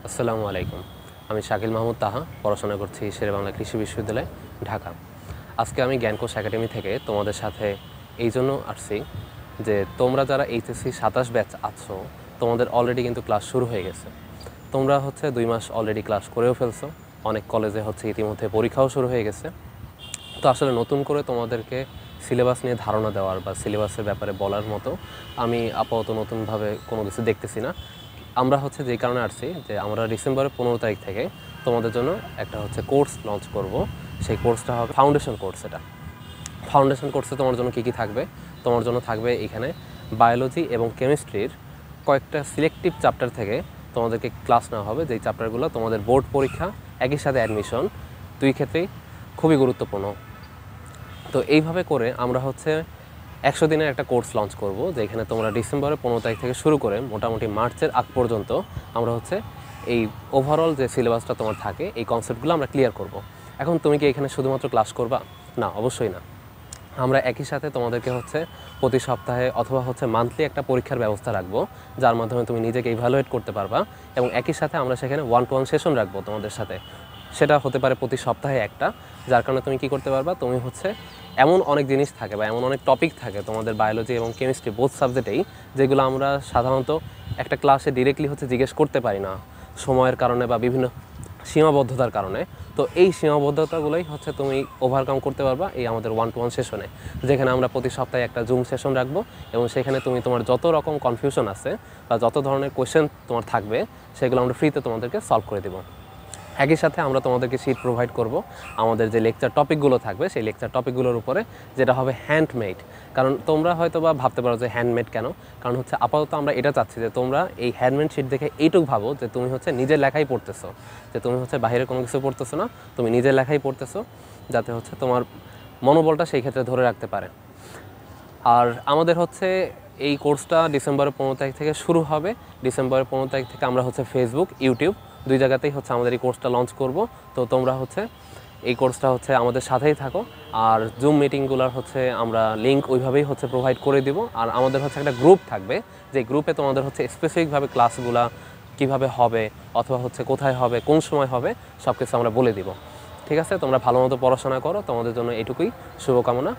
আসসালামু আলাইকুম। আমি শাকিল মাহমুদ তাহা, পড়াশোনা করছি শেরেবাংলা কৃষি বিশ্ববিদ্যালয়, ঢাকা। আজকে আমি জ্ঞানকোষ একাডেমি থেকে তোমাদের সাথে এই জন্য আসছি যে তোমরা যারা এইচএসসি 27 ব্যাচ আছো, তোমাদের অলরেডি কিন্তু ক্লাস শুরু হয়ে গেছে। তোমরা 2 মাস অলরেডি ক্লাস করেও ফেলছো। অনেক কলেজে ইতিমধ্যে পরীক্ষাও শুরু হয়ে গেছে। তো আসলে নতুন করে তোমাদেরকে সিলেবাস নিয়ে ধারণা দেওয়ার বা সিলেবাসের ব্যাপারে বলার মতো আমি আপাতত নতুনভাবে কোনো কিছু দেখতেছি না। আমরা যেই কারণে আসছি যে আমরা ডিসেম্বরের 15 তারিখ থেকে তোমাদের জন্য একটা কোর্স লঞ্চ করব। সেই কোর্সটা হবে ফাউন্ডেশন কোর্স। এটা ফাউন্ডেশন কোর্সে তোমার জন্য কী কী থাকবে? তোমার জন্য থাকবে এখানে বায়োলজি এবং কেমিস্ট্রির কয়েকটা সিলেক্টিভ চ্যাপ্টার থেকে তোমাদেরকে ক্লাস নেওয়া হবে, যেই চ্যাপ্টারগুলো তোমাদের বোর্ড পরীক্ষা একই সাথে অ্যাডমিশন দুই ক্ষেত্রেই খুবই গুরুত্বপূর্ণ। তো এইভাবে করে আমরা 100 দিনের একটা কোর্স লঞ্চ করব, যেখানে তোমরা ডিসেম্বরের 15 তারিখ থেকে শুরু করে মোটামুটি মার্চের আগ পর্যন্ত আমরা এই ওভারঅল যে সিলেবাসটা তোমার থাকে এই কনসেপ্টগুলো আমরা ক্লিয়ার করব। এখন তুমি কি এখানে শুধুমাত্র ক্লাস করবা? না, অবশ্যই না। আমরা একই সাথে তোমাদেরকে প্রতি সপ্তাহে অথবা মান্থলি একটা পরীক্ষার ব্যবস্থা রাখবো, যার মাধ্যমে তুমি নিজেকে ইভ্যালুয়েট করতে পারবা। এবং একই সাথে আমরা সেখানে 1-to-1 সেশন রাখবো তোমাদের সাথে। সেটা হতে পারে প্রতি সপ্তাহে একটা, যার কারণে তুমি কি করতে পারবা, তুমি এমন অনেক জিনিস থাকে বা এমন অনেক টপিক থাকে তোমাদের বায়োলজি এবং কেমিস্ট্রি বোথ সাবজেক্টেই, যেগুলো আমরা সাধারণত একটা ক্লাসে ডিরেক্টলি জিজ্ঞেস করতে পারি না সময়ের কারণে বা বিভিন্ন সীমাবদ্ধতার কারণে। তো এই সীমাবদ্ধতাগুলোই তুমি ওভারকাম করতে পারবা এই আমাদের 1-to-1 সেশনে, যেখানে আমরা প্রতি সপ্তাহে একটা জুম সেশন রাখবো এবং সেখানে তুমি তোমার যত রকম কনফিউশন আছে বা যত ধরনের কোয়েশ্চেন তোমার থাকবে সেগুলো আমরা ফ্রিতে তোমাদেরকে সলভ করে দেবো। একই সাথে আমরা তোমাদেরকে শিট প্রোভাইড করব আমাদের যে লেকচার টপিকগুলো থাকবে সেই লেকচার টপিকগুলোর উপরে, যেটা হবে হ্যান্ডমেড। কারণ তোমরা হয়তো বা ভাবতে পারো যে হ্যান্ডমেড কেন, কারণ আপাতত আমরা এটা চাচ্ছি যে তোমরা এই হ্যান্ডমেড শিট দেখে এইটুকু ভাবো যে তুমি নিজের লেখাই পড়তেছো, যে তুমি বাইরে কোনো কিছু পড়তেছো না, তুমি নিজের লেখাই পড়তেছো, যাতে তোমার মনোবলটা সেই ক্ষেত্রে ধরে রাখতে পারে। আর আমাদের এই কোর্সটা ডিসেম্বরের 15 তারিখ থেকে শুরু হবে। ডিসেম্বরের 15 তারিখ থেকে আমরা ফেসবুক, ইউটিউব দুই জায়গাতেই আমাদের এই কোর্সটা লঞ্চ করব। তো তোমরা এই কোর্সটা আমাদের সাথেই থাকো। আর জুম মিটিংগুলোর আমরা লিঙ্ক ওইভাবেই প্রোভাইড করে দিব। আর আমাদের একটা গ্রুপ থাকবে, যে গ্রুপে তোমাদের স্পেসিফিকভাবে ক্লাসগুলা কীভাবে হবে অথবা কোথায় হবে, কোন সময় হবে, সব কিছু আমরা বলে দিব। ঠিক আছে, তোমরা ভালো মতো পড়াশোনা করো, তোমাদের জন্য এটুকুই শুভকামনা।